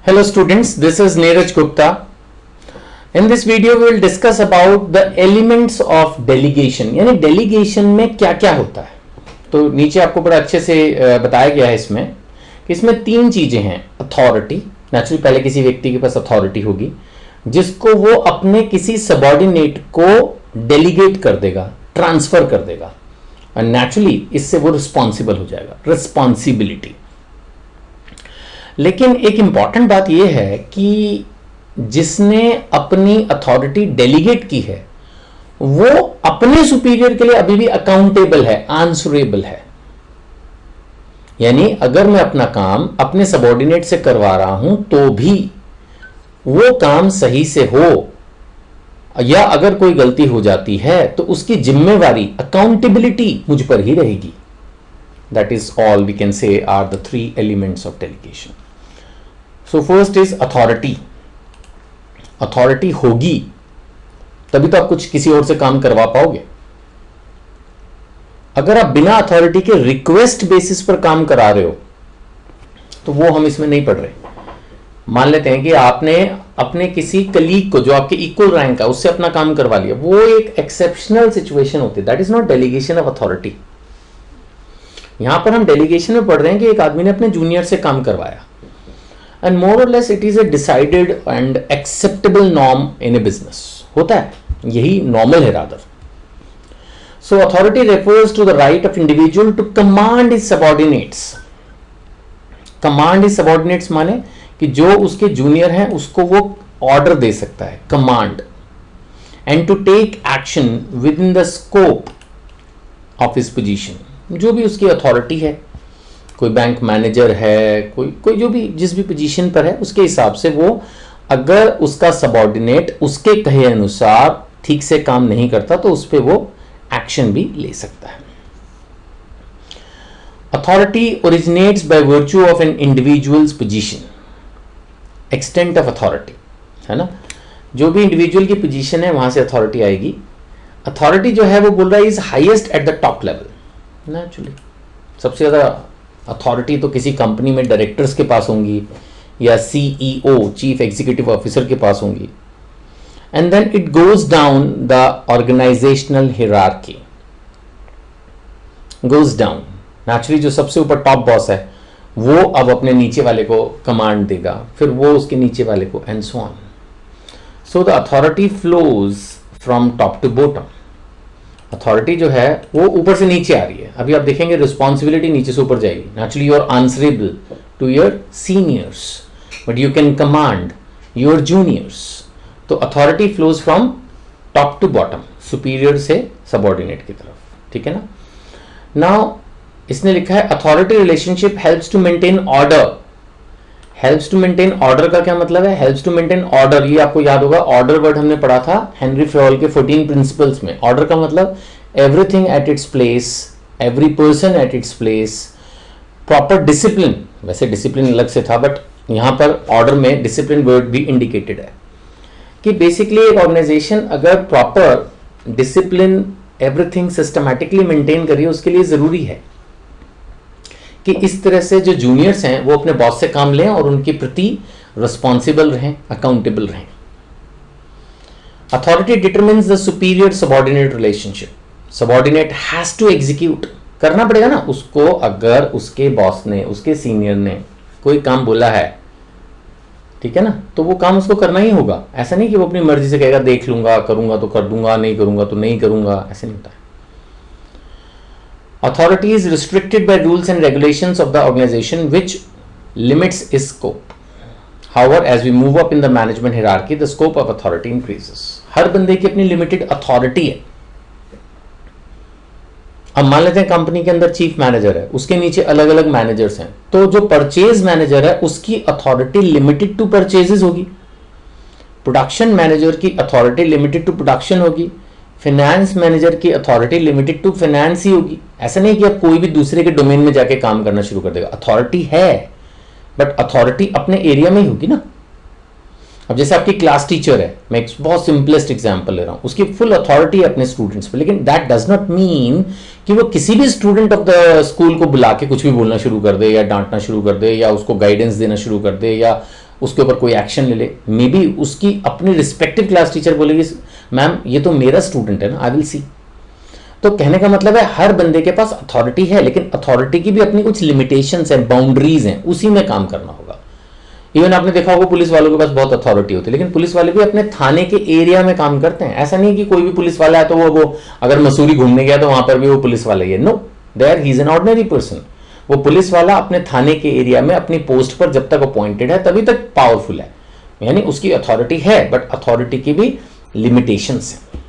Hello students, this is Neeraj Gupta. In this video we will discuss about the elements of delegation. यानी delegation में क्या क्या होता है. तो नीचे आपको बड़ा अच्छे से बताया गया है इसमें कि इसमें तीन चीजें हैं. अथॉरिटी, नेचुरली पहले किसी व्यक्ति के पास अथॉरिटी होगी जिसको वो अपने किसी सबॉर्डिनेट को डेलीगेट कर देगा, ट्रांसफर कर देगा, और नेचुरली इससे वो रिस्पॉन्सिबल हो जाएगा, रिस्पॉन्सिबिलिटी. लेकिन एक इंपॉर्टेंट बात यह है कि जिसने अपनी अथॉरिटी डेलीगेट की है वो अपने सुपीरियर के लिए अभी भी अकाउंटेबल है, आंसरेबल है. यानी अगर मैं अपना काम अपने सबॉर्डिनेट से करवा रहा हूं तो भी वो काम सही से हो, या अगर कोई गलती हो जाती है तो उसकी जिम्मेवारी, अकाउंटेबिलिटी मुझ पर ही रहेगी. That is all we can say are the three elements of delegation. So first is authority. Authority होगी तभी तो आप कुछ किसी और से काम करवा पाओगे. अगर आप बिना अथॉरिटी के रिक्वेस्ट बेसिस पर काम करा रहे हो तो वो हम इसमें नहीं पढ़ रहे. मान लेते हैं कि आपने अपने किसी कलीग को जो आपके इक्वल रैंक है उससे अपना काम करवा लिया, वो एक एक्सेप्शनल सिचुएशन होती है. That is not delegation of authority. यहां पर हम डेलीगेशन में पढ़ रहे हैं कि एक आदमी ने अपने जूनियर से काम करवाया, and more or less it is a decided and acceptable norm in a business. होता है, यही normal है rather. So authority refers to the right of individual to command his subordinates. Command his subordinates माने कि जो उसके junior हैं उसको वो ऑर्डर दे सकता है, command, and to take action within the scope of his position. जो भी उसकी अथॉरिटी है, कोई बैंक मैनेजर है, कोई जो भी जिस भी पोजीशन पर है उसके हिसाब से वो, अगर उसका सबॉर्डिनेट उसके कहे अनुसार ठीक से काम नहीं करता तो उस पर वो एक्शन भी ले सकता है. Authority originates by virtue of an individual's position. Extent of authority है ना, जो भी इंडिविजुअल की पोजीशन है वहां से अथॉरिटी आएगी. अथॉरिटी जो है वो बोल रहा है is highest at the top level. Naturally सबसे ज्यादा अथॉरिटी तो किसी कंपनी में डायरेक्टर्स के पास होंगी या सीईओ, चीफ एग्जीक्यूटिव ऑफिसर के पास होंगी. And then it goes down the organisational hierarchy, goes down. Naturally जो सबसे ऊपर टॉप बॉस है वो अब अपने नीचे वाले को कमांड देगा, फिर वो उसके नीचे वाले को, and so on. So the authority flows from top to bottom. Authority जो है वो ऊपर से नीचे आ रही है. अभी आप देखेंगे रिस्पॉन्सिबिलिटी नीचे से ऊपर जाएगी. Naturally you are answerable to your seniors but you can command your juniors. तो authority flows from top to bottom, superior से सबॉर्डिनेट की तरफ. ठीक है ना. नाउ इसने लिखा है authority relationship helps to maintain order. Helps to maintain order का क्या मतलब है? हेल्प्स टू मेंटेन ऑर्डर, ये आपको याद होगा, ऑर्डर वर्ड हमने पढ़ा था हेनरी फ्योल के 14 प्रिंसिपल्स में. ऑर्डर का मतलब everything at its place, every person at its place, proper discipline. वैसे डिसिप्लिन अलग से था बट यहां पर ऑर्डर में डिसिप्लिन वर्ड भी इंडिकेटेड है कि बेसिकली एक ऑर्गेनाइजेशन अगर proper discipline, everything systematically maintain करिए, उसके लिए जरूरी है कि इस तरह से जो जूनियर्स हैं वो अपने बॉस से काम लें और उनके प्रति रिस्पॉन्सिबल रहें, अकाउंटेबल रहें. Authority determines the superior subordinate relationship. Subordinate has to execute, करना पड़ेगा ना उसको. अगर उसके बॉस ने, उसके सीनियर ने कोई काम बोला है, ठीक है ना, तो वो काम उसको करना ही होगा. ऐसा नहीं कि वो अपनी मर्जी से कहेगा देख लूंगा, करूंगा तो कर दूंगा, नहीं करूंगा तो नहीं करूंगा, ऐसे नहीं होता है. Authority is restricted by rules and regulations of the organization which limits its scope. However, as we move up in the management hierarchy, the scope of authority increases. हर बंदे की अपनी लिमिटेड अथॉरिटी है. अब मान लेते हैं कंपनी के अंदर चीफ मैनेजर है, उसके नीचे अलग अलग मैनेजर्स हैं, तो जो परचेज मैनेजर है उसकी अथॉरिटी लिमिटेड टू परचेजेस होगी. प्रोडक्शन मैनेजर की अथॉरिटी लिमिटेड टू प्रोडक्शन होगी. फाइनेंस मैनेजर की अथॉरिटी लिमिटेड टू फाइनेंस ही होगी. ऐसा नहीं कि आप कोई भी दूसरे के डोमेन में जाके काम करना शुरू कर देगा. अथॉरिटी है बट अथॉरिटी अपने एरिया में ही होगी ना. अब जैसे आपकी क्लास टीचर है, मैं एक बहुत सिंपलेस्ट एग्जांपल ले रहा हूं, उसकी फुल अथॉरिटी है अपने स्टूडेंट्स पे, लेकिन दैट डज नॉट मीन कि वो किसी भी स्टूडेंट ऑफ द स्कूल को बुला के कुछ भी बोलना शुरू कर दे या डांटना शुरू कर दे या उसको गाइडेंस देना शुरू कर दे या उसके ऊपर कोई एक्शन ले ले। मे बी उसकी अपनी रिस्पेक्टिव क्लास टीचर बोलेगी मैम ये तो मेरा स्टूडेंट है ना, आई विल सी। तो कहने का मतलब है हर बंदे के पास अथॉरिटी है, लेकिन अथॉरिटी की भी अपनी कुछ लिमिटेशंस हैं, बाउंड्रीज हैं, उसी में काम करना होगा। इवन आपने देखा होगा पुलिस वालों के पास बहुत अथॉरिटी होती है, लेकिन पुलिस वाले भी अपने थाने के एरिया में काम करते हैं। ऐसा नहीं कि कोई भी पुलिस वाला है तो वो अगर मसूरी घूमने गया तो वहां पर भी वो पुलिस वाला ही है। No, there he is an ordinary person. वो पुलिस वाला अपने थाने के एरिया में अपनी पोस्ट पर जब तक अपॉइंटेड है तभी तक पावरफुल है, यानी उसकी अथॉरिटी है, बट अथॉरिटी की भी लिमिटेशंस है।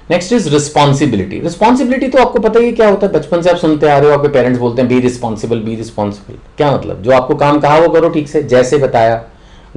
Next is responsibility. रिस्पॉन्सिबिलिटी तो आपको पता ही क्या होता है, बचपन से आप सुनते आ रहे हो, आपके पेरेंट्स बोलते हैं बी रिस्पॉन्सिबल, बी रिस्पॉन्सिबल। क्या मतलब? जो आपको काम कहा वो करो ठीक से, जैसे बताया।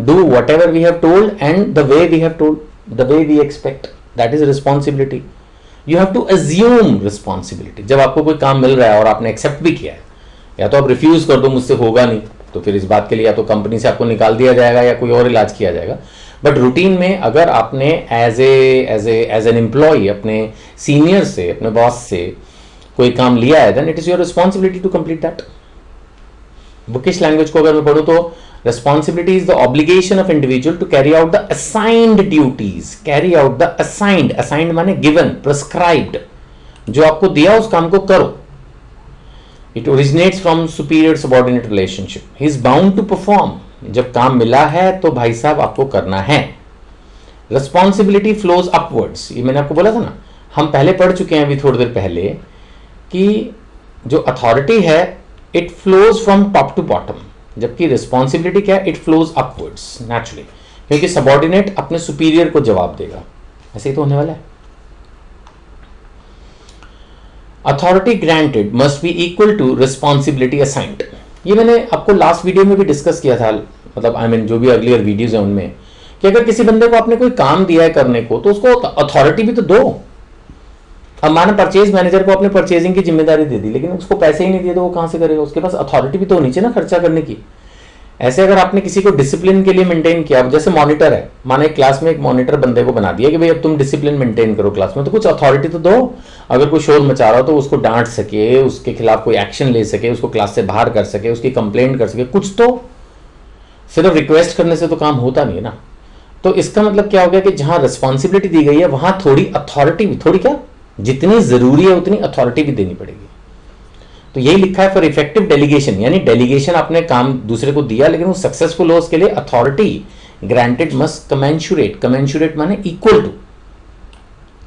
Do whatever we have told and the way we have told, the way we expect, that is responsibility. You have to assume responsibility. जब आपको कोई काम मिल रहा है और आपने एक्सेप्ट भी किया है, या तो आप रिफ्यूज कर दो मुझसे होगा नहीं, तो फिर इस बात के लिए या तो कंपनी से आपको निकाल दिया जाएगा या कोई और इलाज किया जाएगा। बट रूटीन में अगर आपने एज एन एम्प्लॉय अपने सीनियर से, अपने बॉस से कोई काम लिया है, then it is your responsibility to complete that. Bookish language को अगर मैं पढ़ूं तो responsibility is the obligation of individual to carry out the assigned duties. Carry out the assigned, assigned माने गिवन, प्रिस्क्राइब्ड, जो आपको दिया उस काम को करो। It originates from superior subordinate relationship. He is bound to perform. जब काम मिला है तो भाई साहब आपको करना है। रिस्पॉन्सिबिलिटी फ्लोज अपवर्ड्स, ये मैंने आपको बोला था ना, हम पहले पढ़ चुके हैं अभी थोड़ी देर पहले, कि जो अथॉरिटी है it flows from top to bottom, जबकि रिस्पॉन्सिबिलिटी क्या है, इट फ्लोज अपवर्ड्स नेचुरली, क्योंकि सबॉर्डिनेट अपने सुपीरियर को जवाब देगा। ऐसे ही तो होने वाला है। Authority granted must be equal to responsibility assigned. ये मैंने आपको लास्ट वीडियो में भी डिस्कस किया था, मतलब आई मीन जो भी अर्लियर वीडियोज हैं उनमें, कि अगर किसी बंदे को आपने कोई काम दिया है करने को तो उसको अथॉरिटी भी तो दो। अब माना परचेज मैनेजर को आपने परचेजिंग की जिम्मेदारी दे दी, लेकिन उसको पैसे ही नहीं दिए तो वो कहां से करेगा? उसके पास अथॉरिटी भी तो होनी चाहिए ना खर्चा करने की। ऐसे अगर आपने किसी को डिसिप्लिन के लिए मेंटेन किया, जैसे मॉनिटर है, माने क्लास में एक मॉनिटर बंदे को बना दिया कि भाई अब तुम डिसिप्लिन मेंटेन करो क्लास में, तो कुछ अथॉरिटी तो दो। अगर कोई शोर मचा रहा हो तो उसको डांट सके, उसके खिलाफ कोई एक्शन ले सके, उसको क्लास से बाहर कर सके, उसकी कंप्लेंट कर सके, कुछ तो। सिर्फ रिक्वेस्ट करने से तो काम होता नहीं है ना। तो इसका मतलब क्या हो गया कि जहां रिस्पॉन्सिबिलिटी दी गई है वहां थोड़ी अथॉरिटी भी, थोड़ी क्या, जितनी जरूरी है उतनी अथॉरिटी भी देनी पड़ेगी। तो यही लिखा है फॉर इफेक्टिव डेलीगेशन, यानी डेलीगेशन आपने काम दूसरे को दिया लेकिन वो सक्सेसफुल हो उसके लिए अथॉरिटी ग्रांटेड मस्ट कमेंशुरेट। कमेंशुरेट माने इक्वल टू,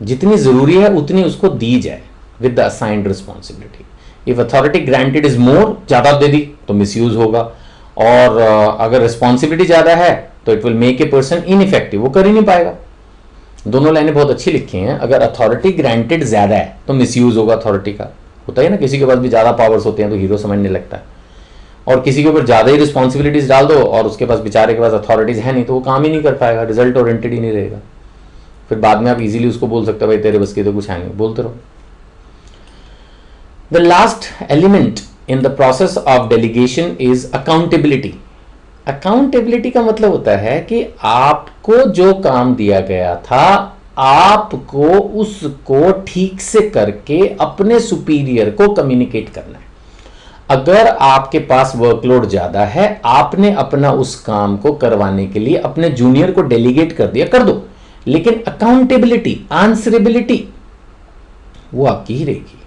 जितनी जरूरी है उतनी उसको दी जाए with the assigned responsibility. If authority granted is more, ज्यादा दे दी तो मिसयूज होगा, और अगर रिस्पॉन्सिबिलिटी ज्यादा है तो it will make a person ineffective, वो कर ही नहीं पाएगा। दोनों लाइनें बहुत अच्छी लिखी हैं। अगर अथॉरिटी ग्रांटेड ज्यादा है तो मिसयूज होगा अथॉरिटी का। होता है ना, किसी के पास भी ज्यादा पावर्स होते हैं तो हीरो समझने लगता है, और किसी के ऊपर ज्यादा ही रिस्पॉन्सिबिलिटीज डाल दो और उसके पास बेचारे के पास अथॉरिटीज है नहीं तो वो काम ही नहीं कर पाएगा, रिजल्ट ओरिएंटेड ही नहीं रहेगा। फिर बाद में आप इजीली उसको बोल सकते हो भाई तेरे बस की तो कुछ है नहीं, बोलते रहो। The last element in the process of delegation is accountability. Accountability का मतलब होता है कि आपको जो काम दिया गया था आपको उसको ठीक से करके अपने सुपीरियर को कम्युनिकेट करना है। अगर आपके पास वर्कलोड ज्यादा है, आपने अपना उस काम को करवाने के लिए अपने जूनियर को डेलीगेट कर दिया, कर दो, लेकिन अकाउंटेबिलिटी, आंसरेबिलिटी वो आपकी ही रहेगी।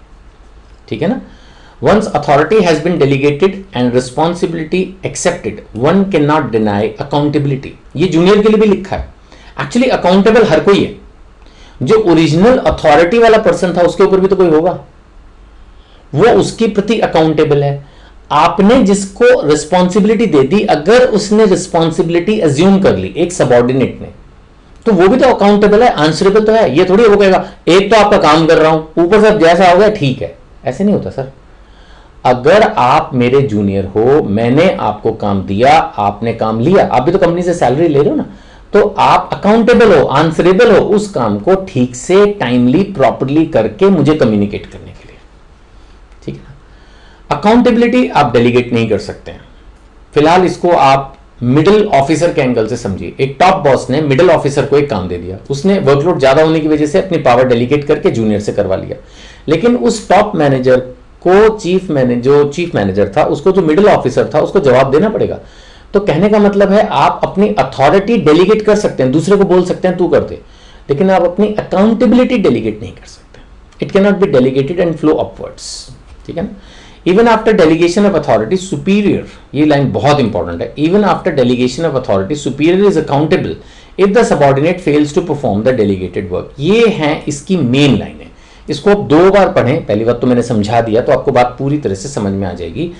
ठीक है ना? Once authority has been delegated and responsibility accepted, one cannot deny accountability. ये जूनियर के लिए भी लिखा है। एक्चुअली अकाउंटेबल हर कोई है। जो ओरिजिनल अथॉरिटी वाला पर्सन था उसके ऊपर भी तो कोई होगा, वो उसके प्रति अकाउंटेबल है। आपने जिसको रिस्पॉन्सिबिलिटी दे दी, अगर उसने रिस्पॉन्सिबिलिटी अज्यूम कर ली एक सबॉर्डिनेट ने, तो वो भी तो अकाउंटेबल है, आंसरेबल तो है। ये थोड़ी वो कहेगा एक तो आपका काम कर रहा हूं, ऊपर से जैसा हो गया ठीक है, ऐसे नहीं होता सर। अगर आप मेरे जूनियर हो, मैंने आपको काम दिया, आपने काम लिया, आप भी तो कंपनी से सैलरी ले रहे हो ना, तो आप अकाउंटेबल हो, आंसरेबल हो उस काम को ठीक से टाइमली प्रॉपर्ली करके मुझे कम्युनिकेट करने के लिए। ठीक है ना? अकाउंटेबिलिटी आप डेलीगेट नहीं कर सकते हैं। फिलहाल इसको आप मिडिल ऑफिसर के एंगल से समझिए। एक टॉप बॉस ने मिडिल ऑफिसर को एक काम दे दिया, उसने वर्कलोड ज्यादा होने की वजह से अपनी पावर डेलीगेट करके जूनियर से करवा लिया, लेकिन उस टॉप मैनेजर को चीफ मैनेजर था, उसको जो मिडिल ऑफिसर था उसको जवाब देना पड़ेगा। तो कहने का मतलब है आप अपनी अथॉरिटी डेलीगेट कर सकते हैं, दूसरे को बोल सकते हैं तू कर दे, लेकिन आप अपनी अकाउंटेबिलिटी डेलीगेट नहीं कर सकते। It can not be delegated and flow upwards, ठीक है ना। Even after delegation of authority superior, ये लाइन बहुत इंपॉर्टेंट है, even after delegation of authority superior is accountable if the subordinate fails to perform the delegated work. ये है इसकी main line है। इसको आप 2 बार पढ़ें, पहली बार तो मैंने समझा दिया तो आपको बात पूरी तरह से समझ में आ जाएगी।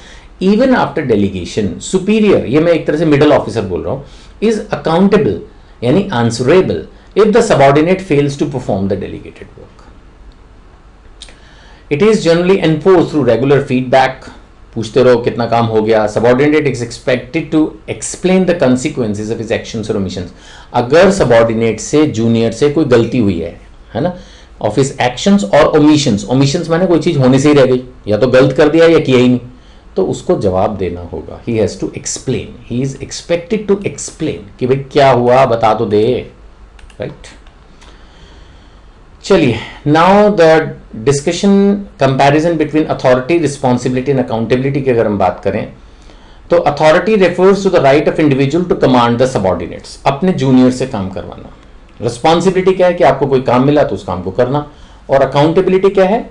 इवन आफ्टर डेलीगेशन सुपीरियर, ये मैं एक तरह से मिडल ऑफिसर बोल रहा हूं, इज अकाउंटेबल यानी answerable if the subordinate fails to perform the delegated work. It is generally enforce through regular feedback, पूछते रहो कितना काम हो गया। Subordinate is expected to explain the consequences of his actions और ओमिशंस। अगर सबऑर्डिनेट से जूनियर से कोई गलती हुई है ना, ऑफ हिज एक्शंस और ओमिशंस, ओमिशंस माने कोई चीज होने से ही रह गई, या तो गलत कर दिया या किया ही नहीं, तो उसको जवाब देना होगा। He has to explain, he is expected to explain कि भाई क्या हुआ बता तो दे, राइट। चलिए, now the discussion comparison between authority, responsibility and accountability की अगर हम बात करें तो authority refers to the right of individual to command the subordinates, अपने जूनियर से काम करवाना। रिस्पॉन्सिबिलिटी क्या है कि आपको कोई काम मिला तो उस काम को करना, और अकाउंटेबिलिटी क्या है,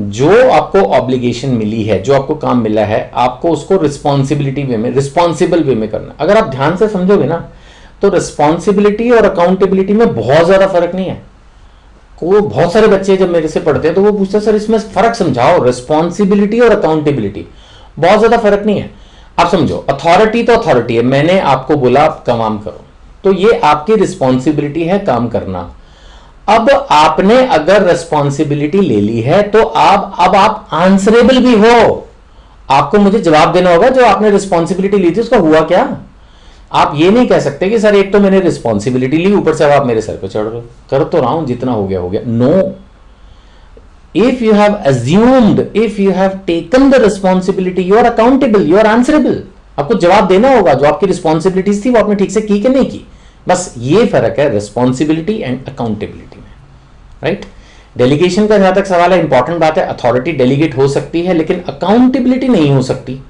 जो आपको ऑब्लिगेशन मिली है, जो आपको काम मिला है, आपको उसको रिस्पॉन्सिबिलिटी वे में, रिस्पॉन्सिबल वे में करना। अगर आप ध्यान से समझोगे ना तो रिस्पॉन्सिबिलिटी और अकाउंटेबिलिटी में बहुत ज्यादा फर्क नहीं है। वो बहुत सारे बच्चे जब मेरे से पढ़ते हैं तो वो पूछते हैं सर इसमें फर्क समझाओ, रिस्पॉन्सिबिलिटी और अकाउंटेबिलिटी, बहुत ज्यादा फर्क नहीं है। आप समझो, अथॉरिटी तो अथॉरिटी है, मैंने आपको बोला आप काम करो, तो ये आपकी रिस्पॉन्सिबिलिटी है काम करना। अब आपने अगर रिस्पॉन्सिबिलिटी ले ली है तो अब आप आंसरेबल भी हो, आपको मुझे जवाब देना होगा जो आपने रिस्पॉन्सिबिलिटी ली थी उसका हुआ क्या। आप ये नहीं कह सकते कि सर एक तो मैंने रिस्पॉन्सिबिलिटी ली, ऊपर से अब आप मेरे सर पे चढ़ रहे हो, कर तो रहा हूं जितना हो गया हो गया। No, if you have assumed, if you have taken the responsibility, you are accountable, you are answerable. आपको जवाब देना होगा, जो आपकी रिस्पॉन्सिबिलिटीज थी वो आपने ठीक से की कि नहीं की। बस ये फर्क है रिस्पॉन्सिबिलिटी एंड अकाउंटेबिलिटी में, राइट। डेलीगेशन का जहां तक सवाल है, इंपॉर्टेंट बात है, अथॉरिटी डेलीगेट हो सकती है लेकिन अकाउंटेबिलिटी नहीं हो सकती।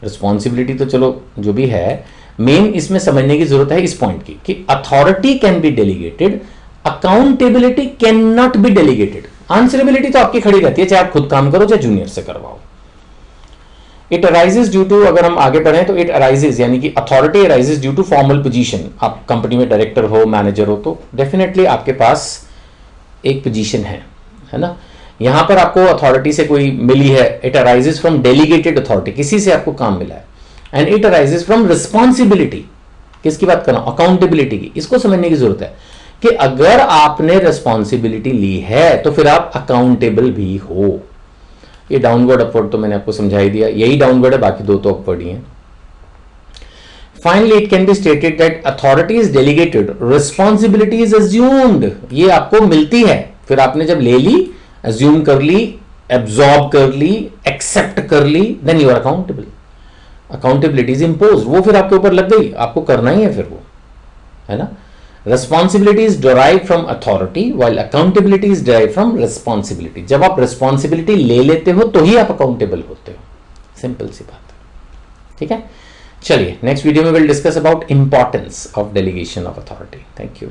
रिस्पॉन्सिबिलिटी तो चलो जो भी है, मेन इसमें समझने की जरूरत है इस पॉइंट की कि authority can be delegated, accountability can not be delegated. Answerability तो आपकी खड़ी रहती है, चाहे आप खुद काम करो चाहे जूनियर से करवाओ। इट अराइजेज ड्यू टू, अगर हम आगे बढ़े तो इट अराइजेज यानी कि authority arises due to formal position. आप कंपनी में डायरेक्टर हो, मैनेजर हो, तो डेफिनेटली आपके पास एक पोजीशन है ना। यहां पर आपको अथॉरिटी से कोई मिली है, it arises from delegated authority, किसी से आपको काम मिला है। And it arises from responsibility, किसकी बात कर रहा हूं, अकाउंटेबिलिटी की। इसको समझने की जरूरत है कि अगर आपने रिस्पॉन्सिबिलिटी ली है तो फिर आप अकाउंटेबल भी हो। ये डाउनवर्ड अपवर्ड तो मैंने आपको समझा ही दिया, यही डाउनवर्ड है, बाकी 2 तो अपवर्ड ही हैं। Finally it can be stated that authority is delegated, responsibility is assumed. ये आपको मिलती है, फिर आपने जब ले ली, अज्यूम कर ली, एब्जॉर्ब कर ली, एक्सेप्ट कर ली, then you are accountable. Accountability is impose, वो फिर आपके ऊपर लग गई, आपको करना ही है फिर वो, है ना। Responsibility is derived from authority while accountability is derived from responsibility. जब आप रिस्पॉन्सिबिलिटी ले लेते हो तो ही आप अकाउंटेबल होते हो, सिंपल सी बात है, ठीक है। चलिए, नेक्स्ट वीडियो में will discuss about importance of delegation of authority. Thank you.